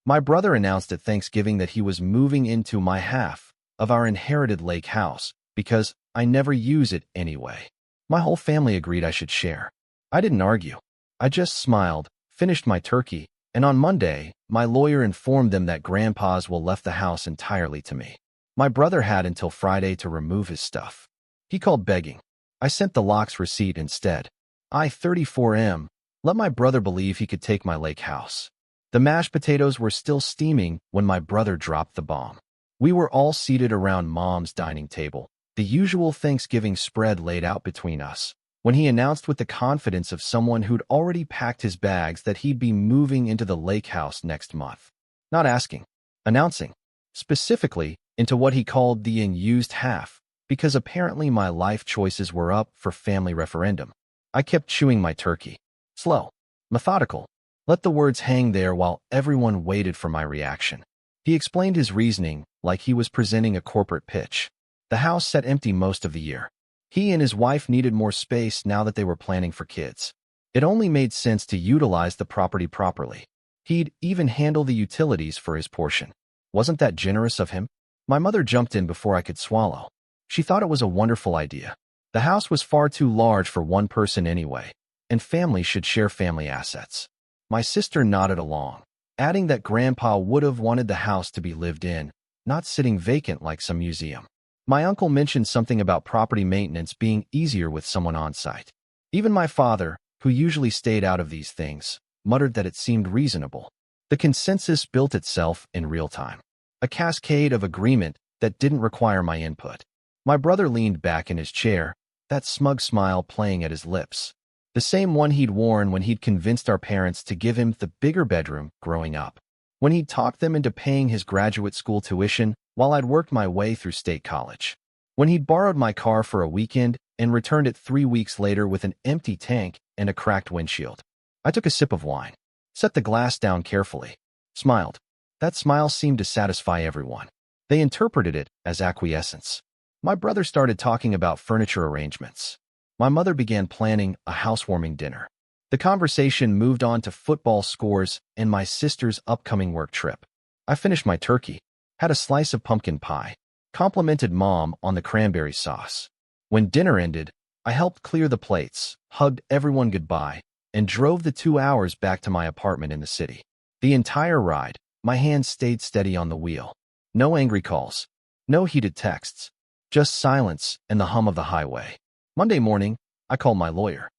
My brother announced at Thanksgiving that he was moving into my half of our inherited lake house because I never use it anyway. My whole family agreed I should share. I didn't argue. I just smiled, finished my turkey, and on Monday, my lawyer informed them that Grandpa's will left the house entirely to me. My brother had until Friday to remove his stuff. He called begging. I sent the locks receipt instead. I, 34M, let my brother believe he could take my lake house. The mashed potatoes were still steaming when my brother dropped the bomb. We were all seated around Mom's dining table, the usual Thanksgiving spread laid out between us, when he announced with the confidence of someone who'd already packed his bags that he'd be moving into the lake house next month. Not asking, announcing, specifically into what he called the unused half, because apparently my life choices were up for family referendum. I kept chewing my turkey. Slow, methodical. Let the words hang there while everyone waited for my reaction. He explained his reasoning like he was presenting a corporate pitch. The house sat empty most of the year. He and his wife needed more space now that they were planning for kids. It only made sense to utilize the property properly. He'd even handle the utilities for his portion. Wasn't that generous of him? My mother jumped in before I could swallow. She thought it was a wonderful idea. The house was far too large for one person anyway, and families should share family assets. My sister nodded along, adding that Grandpa would have wanted the house to be lived in, not sitting vacant like some museum. My uncle mentioned something about property maintenance being easier with someone on site. Even my father, who usually stayed out of these things, muttered that it seemed reasonable. The consensus built itself in real time. A cascade of agreement that didn't require my input. My brother leaned back in his chair, that smug smile playing at his lips. The same one he'd worn when he'd convinced our parents to give him the bigger bedroom growing up. When he'd talked them into paying his graduate school tuition while I'd worked my way through state college. When he'd borrowed my car for a weekend and returned it 3 weeks later with an empty tank and a cracked windshield. I took a sip of wine, set the glass down carefully, smiled. That smile seemed to satisfy everyone. They interpreted it as acquiescence. My brother started talking about furniture arrangements. My mother began planning a housewarming dinner. The conversation moved on to football scores and my sister's upcoming work trip. I finished my turkey, had a slice of pumpkin pie, complimented Mom on the cranberry sauce. When dinner ended, I helped clear the plates, hugged everyone goodbye, and drove the 2 hours back to my apartment in the city. The entire ride, my hands stayed steady on the wheel. No angry calls, no heated texts, just silence and the hum of the highway. Monday morning, I called my lawyer.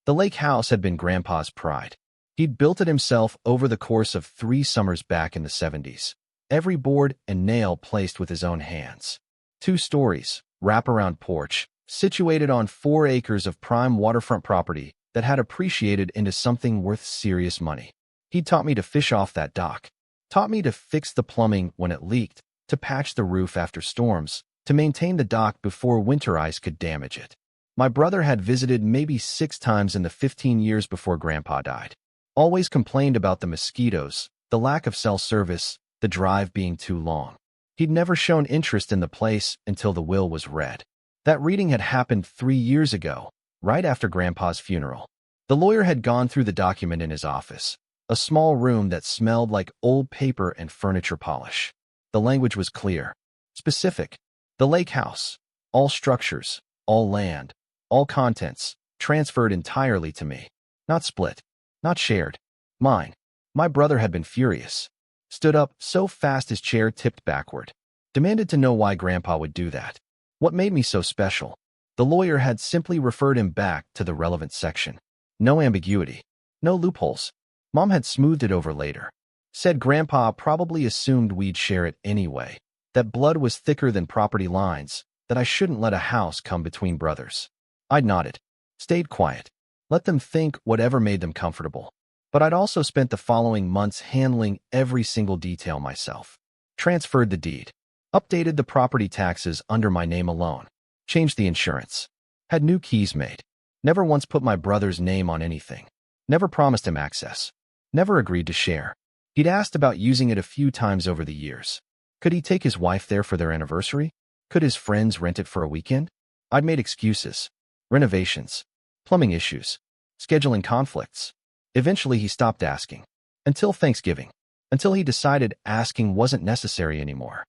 The lake house had been Grandpa's pride. He'd built it himself over the course of 3 summers back in the 70s. Every board and nail placed with his own hands. 2 stories, wraparound porch, situated on 4 acres of prime waterfront property that had appreciated into something worth serious money. He taught me to fish off that dock, taught me to fix the plumbing when it leaked, to patch the roof after storms, to maintain the dock before winter ice could damage it. My brother had visited maybe 6 times in the 15 years before Grandpa died. Always complained about the mosquitoes, the lack of cell service, the drive being too long. He'd never shown interest in the place until the will was read. That reading had happened 3 years ago, right after Grandpa's funeral. The lawyer had gone through the document in his office, a small room that smelled like old paper and furniture polish. The language was clear, specific. The lake house, all structures, all land, all contents, transferred entirely to me. Not split, not shared. Mine. My brother had been furious. Stood up so fast his chair tipped backward. Demanded to know why Grandpa would do that. What made me so special? The lawyer had simply referred him back to the relevant section. No ambiguity. No loopholes. Mom had smoothed it over later. Said Grandpa probably assumed we'd share it anyway. That blood was thicker than property lines, that I shouldn't let a house come between brothers. I'd nodded. Stayed quiet. Let them think whatever made them comfortable. But I'd also spent the following months handling every single detail myself. Transferred the deed. Updated the property taxes under my name alone. Changed the insurance. Had new keys made. Never once put my brother's name on anything. Never promised him access. Never agreed to share. He'd asked about using it a few times over the years. Could he take his wife there for their anniversary? Could his friends rent it for a weekend? I'd made excuses. Renovations. Plumbing issues. Scheduling conflicts. Eventually he stopped asking. Until Thanksgiving. until he decided asking wasn't necessary anymore.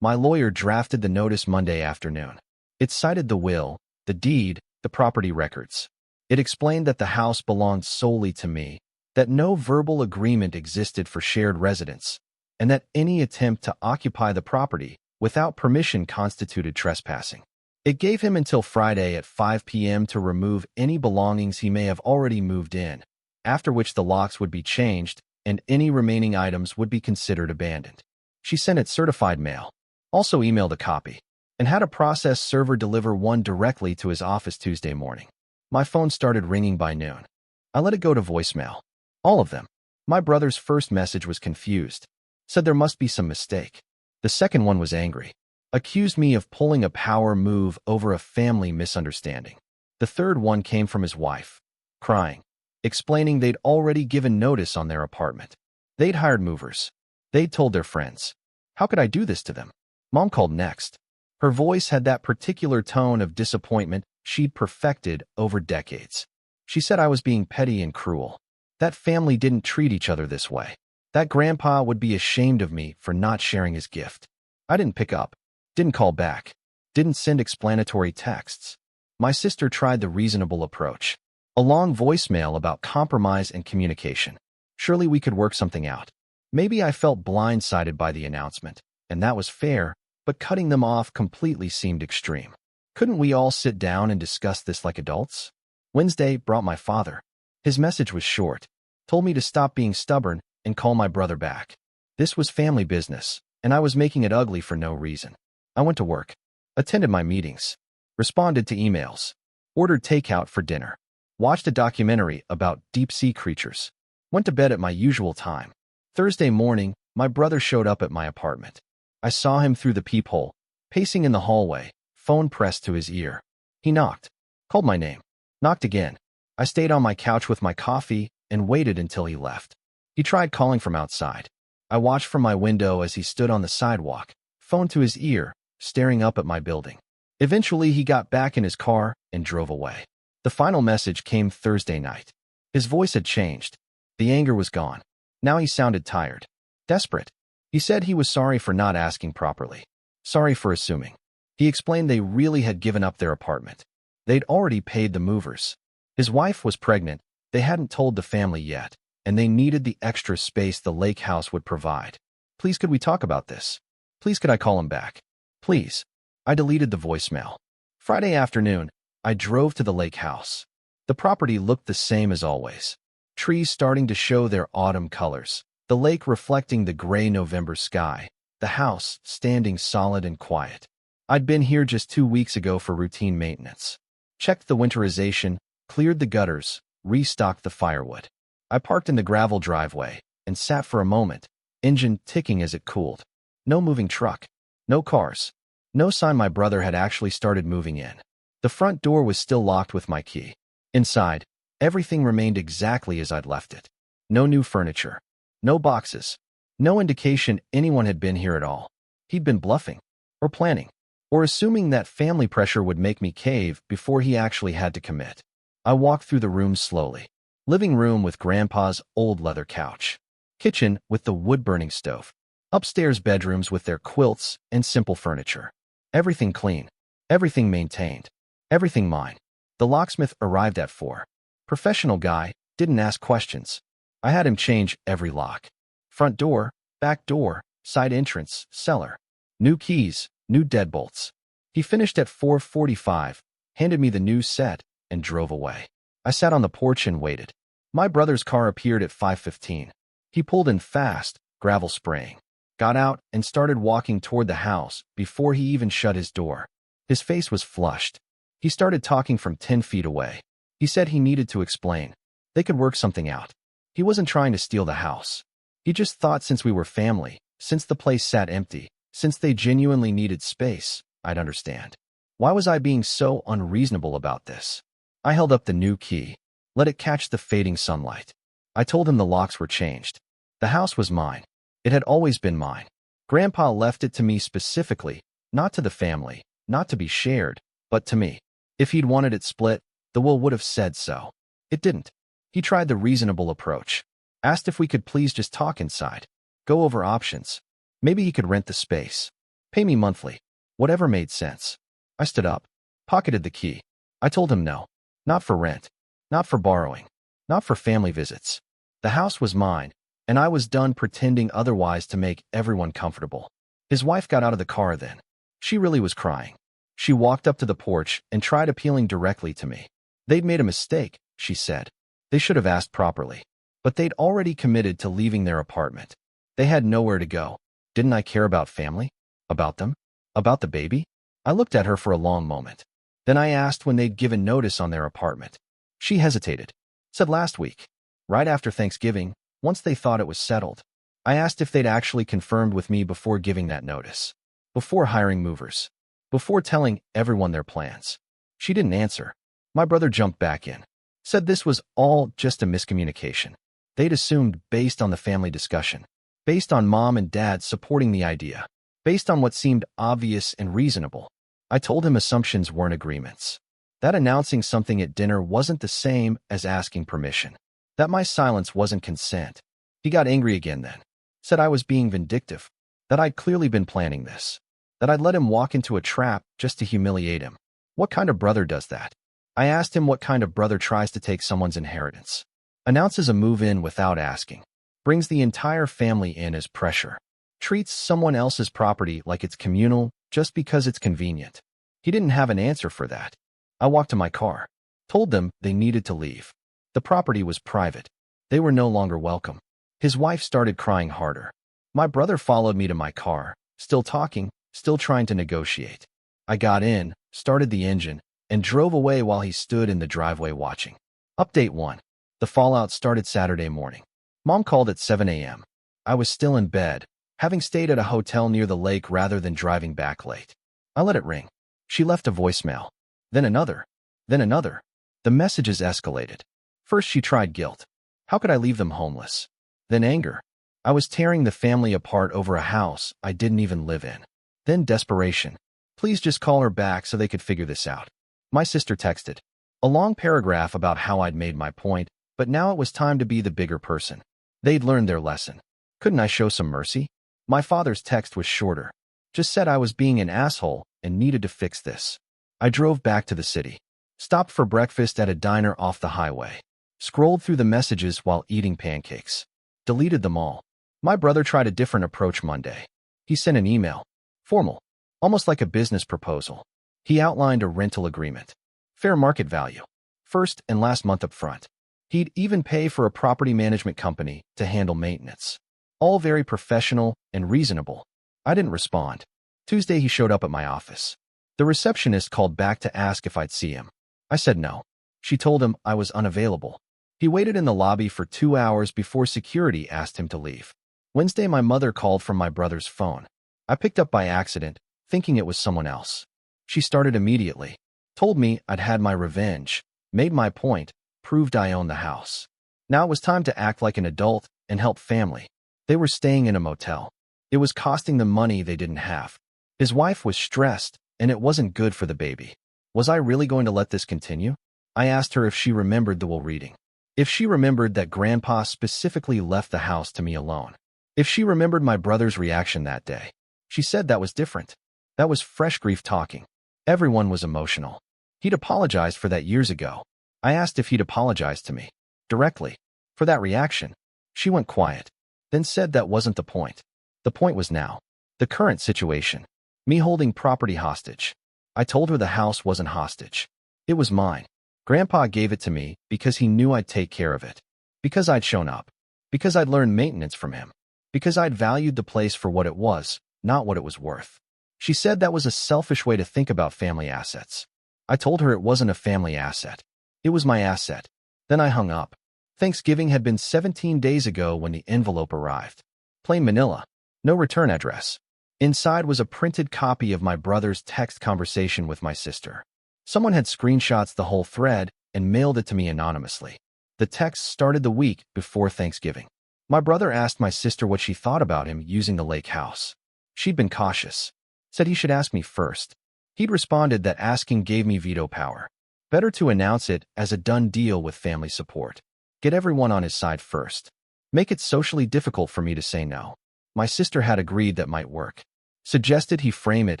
My lawyer drafted the notice Monday afternoon. It cited the will, the deed, the property records. It explained that the house belonged solely to me, that no verbal agreement existed for shared residence, and that any attempt to occupy the property without permission constituted trespassing. It gave him until Friday at 5 p.m. to remove any belongings he may have already moved in, after which the locks would be changed and any remaining items would be considered abandoned. She sent it certified mail, also emailed a copy, and had a process server deliver one directly to his office Tuesday morning. My phone started ringing by noon. I let it go to voicemail. All of them. My brother's first message was confused, said there must be some mistake. The second one was angry, accused me of pulling a power move over a family misunderstanding. The third one came from his wife, crying, explaining they'd already given notice on their apartment. They'd hired movers. They'd told their friends. How could I do this to them? Mom called next. Her voice had that particular tone of disappointment she'd perfected over decades. She said I was being petty and cruel. That family didn't treat each other this way. That grandpa would be ashamed of me for not sharing his gift. I didn't pick up, didn't call back, didn't send explanatory texts. My sister tried the reasonable approach. A long voicemail about compromise and communication. Surely we could work something out. Maybe I felt blindsided by the announcement, and that was fair, but cutting them off completely seemed extreme. Couldn't we all sit down and discuss this like adults? Wednesday brought my father. His message was short, told me to stop being stubborn and call my brother back. This was family business, and I was making it ugly for no reason. I went to work, attended my meetings, responded to emails, ordered takeout for dinner, watched a documentary about deep-sea creatures, went to bed at my usual time. Thursday morning, my brother showed up at my apartment. I saw him through the peephole, pacing in the hallway, phone pressed to his ear. He knocked, called my name, knocked again. I stayed on my couch with my coffee and waited until he left. He tried calling from outside. I watched from my window as he stood on the sidewalk, phone to his ear, staring up at my building. Eventually, he got back in his car and drove away. The final message came Thursday night. His voice had changed. The anger was gone. Now he sounded tired, desperate. He said he was sorry for not asking properly. Sorry for assuming. He explained they really had given up their apartment. They'd already paid the movers. His wife was pregnant. They hadn't told the family yet, and they needed the extra space the lake house would provide. Please, could we talk about this? Please, could I call him back? Please. I deleted the voicemail. Friday afternoon, I drove to the lake house. The property looked the same as always. Trees starting to show their autumn colors, the lake reflecting the gray November sky, the house standing solid and quiet. I'd been here just 2 weeks ago for routine maintenance. Checked the winterization, cleared the gutters, restocked the firewood. I parked in the gravel driveway and sat for a moment, engine ticking as it cooled. No moving truck, no cars, no sign my brother had actually started moving in. The front door was still locked with my key. Inside, everything remained exactly as I'd left it. No new furniture, no boxes, no indication anyone had been here at all. He'd been bluffing, or planning, or assuming that family pressure would make me cave before he actually had to commit. I walked through the rooms slowly. Living room with Grandpa's old leather couch. Kitchen with the wood-burning stove. Upstairs bedrooms with their quilts and simple furniture. Everything clean. Everything maintained. Everything mine. The locksmith arrived at 4. Professional guy, didn't ask questions. I had him change every lock. Front door, back door, side entrance, cellar. New keys, new deadbolts. He finished at 4:45, handed me the new set, and drove away. I sat on the porch and waited. My brother's car appeared at 5:15. He pulled in fast, gravel spraying. Got out and started walking toward the house before he even shut his door. His face was flushed. He started talking from 10 feet away. He said he needed to explain. They could work something out. He wasn't trying to steal the house. He just thought since we were family, since the place sat empty, since they genuinely needed space, I'd understand. Why was I being so unreasonable about this? I held up the new key, let it catch the fading sunlight. I told him the locks were changed. The house was mine. It had always been mine. Grandpa left it to me specifically, not to the family, not to be shared, but to me. If he'd wanted it split, the will would have said so. It didn't. He tried the reasonable approach. Asked if we could please just talk inside. Go over options. Maybe he could rent the space. Pay me monthly. Whatever made sense. I stood up, pocketed the key. I told him no. Not for rent. Not for borrowing. Not for family visits. The house was mine, and I was done pretending otherwise to make everyone comfortable. His wife got out of the car then. She really was crying. She walked up to the porch and tried appealing directly to me. They'd made a mistake, she said. They should have asked properly. But they'd already committed to leaving their apartment. They had nowhere to go. Didn't I care about family? About them? About the baby? I looked at her for a long moment. Then I asked when they'd given notice on their apartment. She hesitated. Said last week. Right after Thanksgiving, once they thought it was settled. I asked if they'd actually confirmed with me before giving that notice. Before hiring movers. Before telling everyone their plans. She didn't answer. My brother jumped back in. Said this was all just a miscommunication. They'd assumed based on the family discussion. Based on mom and dad supporting the idea. Based on what seemed obvious and reasonable. I told him assumptions weren't agreements. That announcing something at dinner wasn't the same as asking permission. That my silence wasn't consent. He got angry again then. Said I was being vindictive. That I'd clearly been planning this. That I'd let him walk into a trap just to humiliate him. What kind of brother does that? I asked him what kind of brother tries to take someone's inheritance. Announces a move-in without asking. Brings the entire family in as pressure. Treats someone else's property like it's communal just because it's convenient. He didn't have an answer for that. I walked to my car. Told them they needed to leave. The property was private. They were no longer welcome. His wife started crying harder. My brother followed me to my car, still talking, still trying to negotiate. I got in, started the engine, and drove away while he stood in the driveway watching. Update 1. The fallout started Saturday morning. Mom called at 7 a.m. I was still in bed, having stayed at a hotel near the lake rather than driving back late. I let it ring. She left a voicemail. Then another. Then another. The messages escalated. First she tried guilt. How could I leave them homeless? Then anger. I was tearing the family apart over a house I didn't even live in. Then desperation. Please just call her back so they could figure this out. My sister texted. A long paragraph about how I'd made my point, but now it was time to be the bigger person. They'd learned their lesson. Couldn't I show some mercy? My father's text was shorter. Just said I was being an asshole and needed to fix this. I drove back to the city. Stopped for breakfast at a diner off the highway. Scrolled through the messages while eating pancakes. Deleted them all. My brother tried a different approach Monday. He sent an email. Formal. Almost like a business proposal. He outlined a rental agreement. Fair market value. First and last month up front. He'd even pay for a property management company to handle maintenance. All very professional and reasonable. I didn't respond. Tuesday he showed up at my office. The receptionist called back to ask if I'd see him. I said no. She told him I was unavailable. He waited in the lobby for 2 hours before security asked him to leave. Wednesday my mother called from my brother's phone. I picked up by accident, thinking it was someone else. She started immediately. Told me I'd had my revenge. Made my point. Proved I owned the house. Now it was time to act like an adult and help family. They were staying in a motel. It was costing them money they didn't have. His wife was stressed, and it wasn't good for the baby. Was I really going to let this continue? I asked her if she remembered the will reading. If she remembered that Grandpa specifically left the house to me alone. If she remembered my brother's reaction that day. She said that was different. That was fresh grief talking. Everyone was emotional. He'd apologized for that years ago. I asked if he'd apologized to me. Directly. For that reaction. She went quiet. Then said that wasn't the point. The point was now. The current situation. Me holding property hostage. I told her the house wasn't hostage. It was mine. Grandpa gave it to me because he knew I'd take care of it. Because I'd shown up. Because I'd learned maintenance from him. Because I'd valued the place for what it was, not what it was worth. She said that was a selfish way to think about family assets. I told her it wasn't a family asset. It was my asset. Then I hung up. Thanksgiving had been 17 days ago when the envelope arrived. Plain manila. No return address. Inside was a printed copy of my brother's text conversation with my sister. Someone had screenshots the whole thread and mailed it to me anonymously. The text started the week before Thanksgiving. My brother asked my sister what she thought about him using the lake house. She'd been cautious. Said he should ask me first. He'd responded that asking gave me veto power. Better to announce it as a done deal with family support. Get everyone on his side first. Make it socially difficult for me to say no. my sister had agreed that might work. Suggested he frame it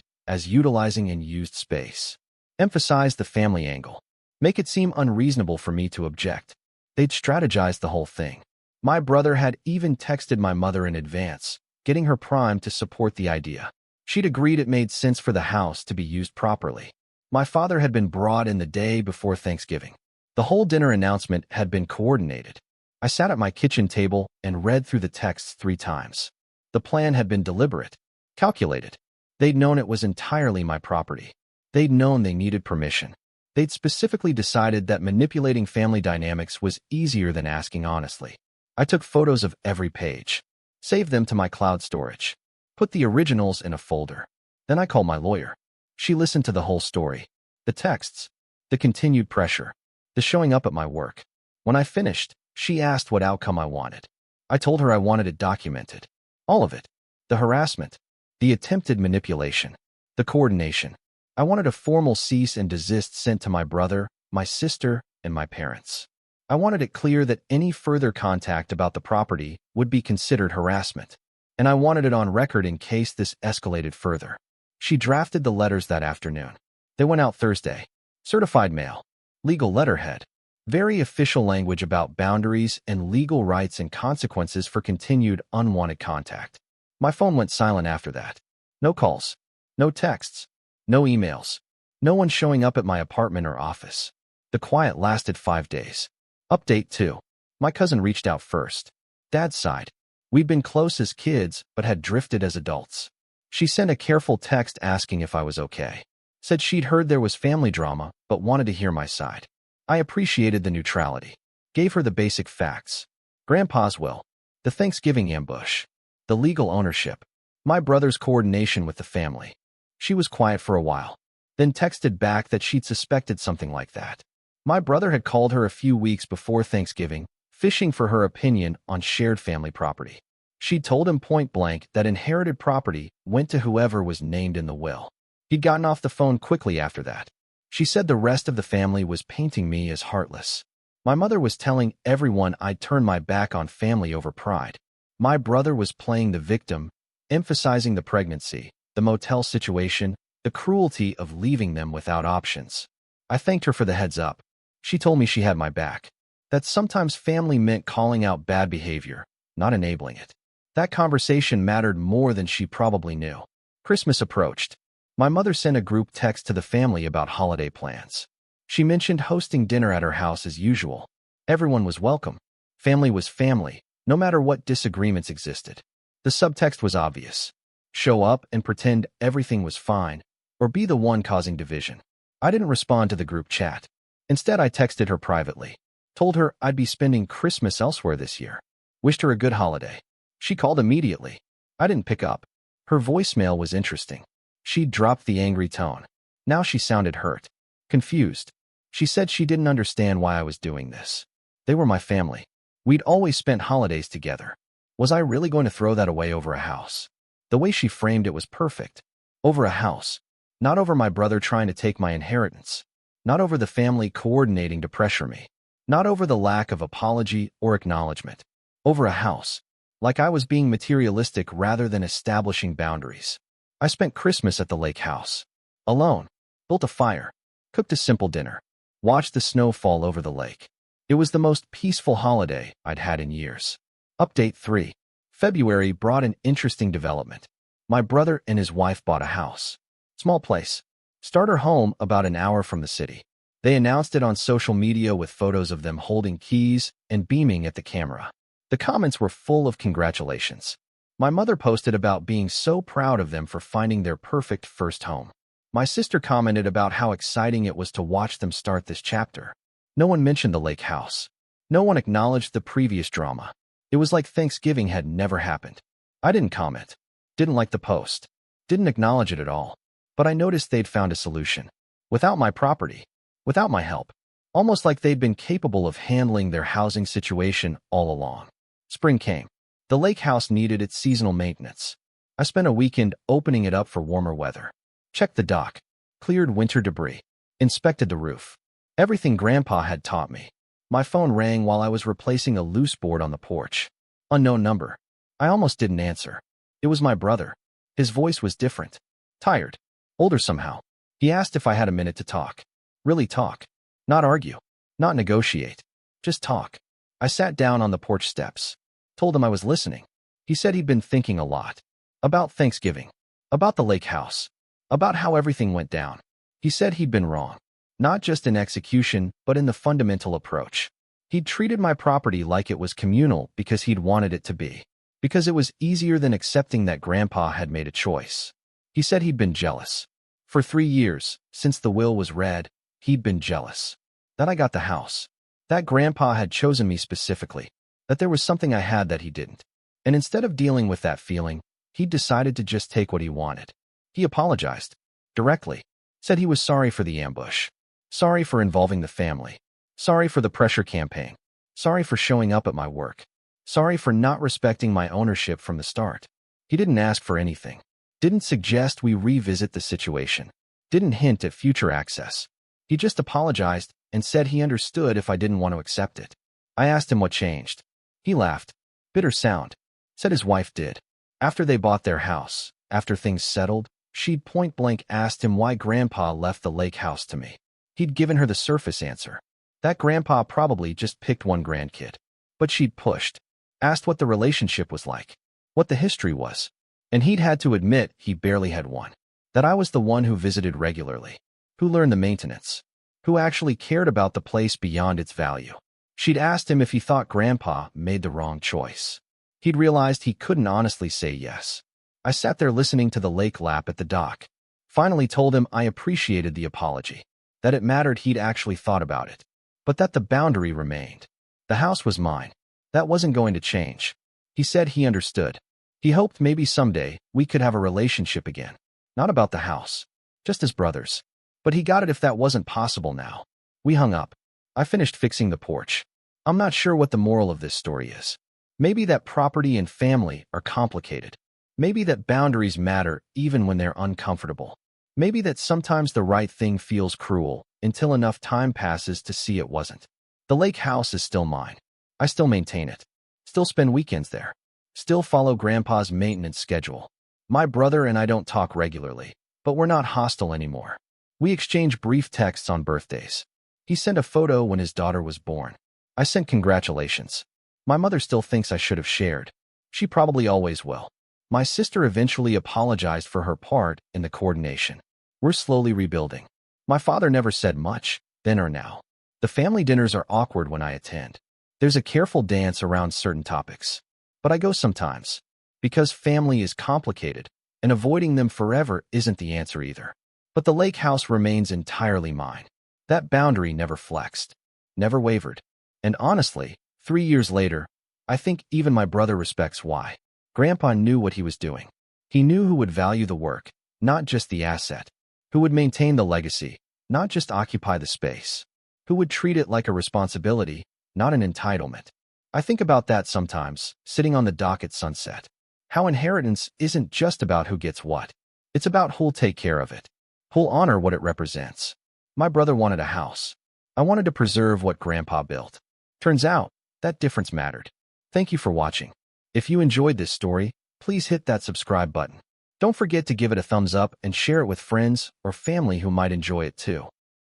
as utilizing unused space. Emphasized the family angle. Make it seem unreasonable for me to object. They'd strategized the whole thing. My brother had even texted my mother in advance, getting her primed to support the idea. She'd agreed it made sense for the house to be used properly. My father had been brought in the day before Thanksgiving. The whole dinner announcement had been coordinated. I sat at my kitchen table and read through the texts 3 times. The plan had been deliberate, calculated. They'd known it was entirely my property. They'd known they needed permission. They'd specifically decided that manipulating family dynamics was easier than asking honestly. I took photos of every page, saved them to my cloud storage, put the originals in a folder. Then I called my lawyer. She listened to the whole story, the texts, the continued pressure, the showing up at my work. When I finished, she asked what outcome I wanted. I told her I wanted it documented. All of it. The harassment, the attempted manipulation, the coordination. I wanted a formal cease and desist sent to my brother, my sister, and my parents. I wanted it clear that any further contact about the property would be considered harassment, and I wanted it on record in case this escalated further. She drafted the letters that afternoon. They went out Thursday. Certified mail. Legal letterhead. Very official language about boundaries and legal rights and consequences for continued unwanted contact. My phone went silent after that. No calls. No texts. No emails. No one showing up at my apartment or office. The quiet lasted 5 days. Update 2. My cousin reached out first. Dad's side. We'd been close as kids, but had drifted as adults. She sent a careful text asking if I was okay. Said she'd heard there was family drama, but wanted to hear my side. I appreciated the neutrality. Gave her the basic facts. Grandpa's will. The Thanksgiving ambush. The legal ownership. My brother's coordination with the family. She was quiet for a while, then texted back that she'd suspected something like that. My brother had called her a few weeks before Thanksgiving, fishing for her opinion on shared family property. She'd told him point blank that inherited property went to whoever was named in the will. He'd gotten off the phone quickly after that. She said the rest of the family was painting me as heartless. My mother was telling everyone I'd turned my back on family over pride. My brother was playing the victim, emphasizing the pregnancy, the motel situation, the cruelty of leaving them without options. I thanked her for the heads up. She told me she had my back. That sometimes family meant calling out bad behavior, not enabling it. That conversation mattered more than she probably knew. Christmas approached. My mother sent a group text to the family about holiday plans. She mentioned hosting dinner at her house as usual. Everyone was welcome. Family was family, no matter what disagreements existed. The subtext was obvious. Show up and pretend everything was fine, or be the one causing division. I didn't respond to the group chat. Instead, I texted her privately. Told her I'd be spending Christmas elsewhere this year. Wished her a good holiday. She called immediately. I didn't pick up. Her voicemail was interesting. She'd dropped the angry tone. Now she sounded hurt. Confused. She said she didn't understand why I was doing this. They were my family. We'd always spent holidays together. Was I really going to throw that away over a house? The way she framed it was perfect. Over a house. Not over my brother trying to take my inheritance. Not over the family coordinating to pressure me. Not over the lack of apology or acknowledgement. Over a house. Like I was being materialistic rather than establishing boundaries. I spent Christmas at the lake house. Alone. Built a fire. Cooked a simple dinner. Watched the snow fall over the lake. It was the most peaceful holiday I'd had in years. Update 3. February brought an interesting development. My brother and his wife bought a house. Small place. Starter home about an hour from the city. They announced it on social media with photos of them holding keys and beaming at the camera. The comments were full of congratulations. My mother posted about being so proud of them for finding their perfect first home. My sister commented about how exciting it was to watch them start this chapter. No one mentioned the lake house. No one acknowledged the previous drama. It was like Thanksgiving had never happened. I didn't comment. Didn't like the post. Didn't acknowledge it at all. But I noticed they'd found a solution. Without my property. Without my help. Almost like they'd been capable of handling their housing situation all along. Spring came. The lake house needed its seasonal maintenance. I spent a weekend opening it up for warmer weather. Checked the dock. Cleared winter debris. Inspected the roof. Everything Grandpa had taught me. My phone rang while I was replacing a loose board on the porch. Unknown number. I almost didn't answer. It was my brother. His voice was different. Tired. Older somehow. He asked if I had a minute to talk. Really talk. Not argue. Not negotiate. Just talk. I sat down on the porch steps. Told him I was listening. He said he'd been thinking a lot. About Thanksgiving. About the lake house. About how everything went down. He said he'd been wrong. Not just in execution, but in the fundamental approach. He'd treated my property like it was communal because he'd wanted it to be. Because it was easier than accepting that Grandpa had made a choice. He said he'd been jealous. For 3 years, since the will was read, he'd been jealous. That I got the house. That Grandpa had chosen me specifically. That there was something I had that he didn't. And instead of dealing with that feeling, he'd decided to just take what he wanted. He apologized. Directly. Said he was sorry for the ambush. Sorry for involving the family. Sorry for the pressure campaign. Sorry for showing up at my work. Sorry for not respecting my ownership from the start. He didn't ask for anything. Didn't suggest we revisit the situation. Didn't hint at future access. He just apologized and said he understood if I didn't want to accept it. I asked him what changed. He laughed. Bitter sound. Said his wife did. After they bought their house, after things settled, she'd point-blank asked him why Grandpa left the lake house to me. He'd given her the surface answer. That Grandpa probably just picked one grandkid. But she'd pushed. Asked what the relationship was like. What the history was. And he'd had to admit he barely had one. That I was the one who visited regularly. Who learned the maintenance. Who actually cared about the place beyond its value. She'd asked him if he thought Grandpa made the wrong choice. He'd realized he couldn't honestly say yes. I sat there listening to the lake lap at the dock. Finally told him I appreciated the apology. That it mattered he'd actually thought about it. But that the boundary remained. The house was mine. That wasn't going to change. He said he understood. He hoped maybe someday we could have a relationship again. Not about the house. Just as brothers. But he got it if that wasn't possible now. We hung up. I finished fixing the porch. I'm not sure what the moral of this story is. Maybe that property and family are complicated. Maybe that boundaries matter even when they're uncomfortable. Maybe that sometimes the right thing feels cruel until enough time passes to see it wasn't. The lake house is still mine. I still maintain it. Still spend weekends there. Still follow Grandpa's maintenance schedule. My brother and I don't talk regularly, but we're not hostile anymore. We exchange brief texts on birthdays. He sent a photo when his daughter was born. I sent congratulations. My mother still thinks I should have shared. She probably always will. My sister eventually apologized for her part in the coordination. We're slowly rebuilding. My father never said much, then or now. The family dinners are awkward when I attend. There's a careful dance around certain topics. But I go sometimes. Because family is complicated, and avoiding them forever isn't the answer either. But the lake house remains entirely mine. That boundary never flexed. Never wavered. And honestly, 3 years later, I think even my brother respects why. Grandpa knew what he was doing. He knew who would value the work, not just the asset. Who would maintain the legacy, not just occupy the space. Who would treat it like a responsibility, not an entitlement. I think about that sometimes, sitting on the dock at sunset. How inheritance isn't just about who gets what. It's about who'll take care of it. Who'll honor what it represents. My brother wanted a house. I wanted to preserve what Grandpa built. Turns out, that difference mattered. Thank you for watching. If you enjoyed this story, please hit that subscribe button. Don't forget to give it a thumbs up and share it with friends or family who might enjoy it too.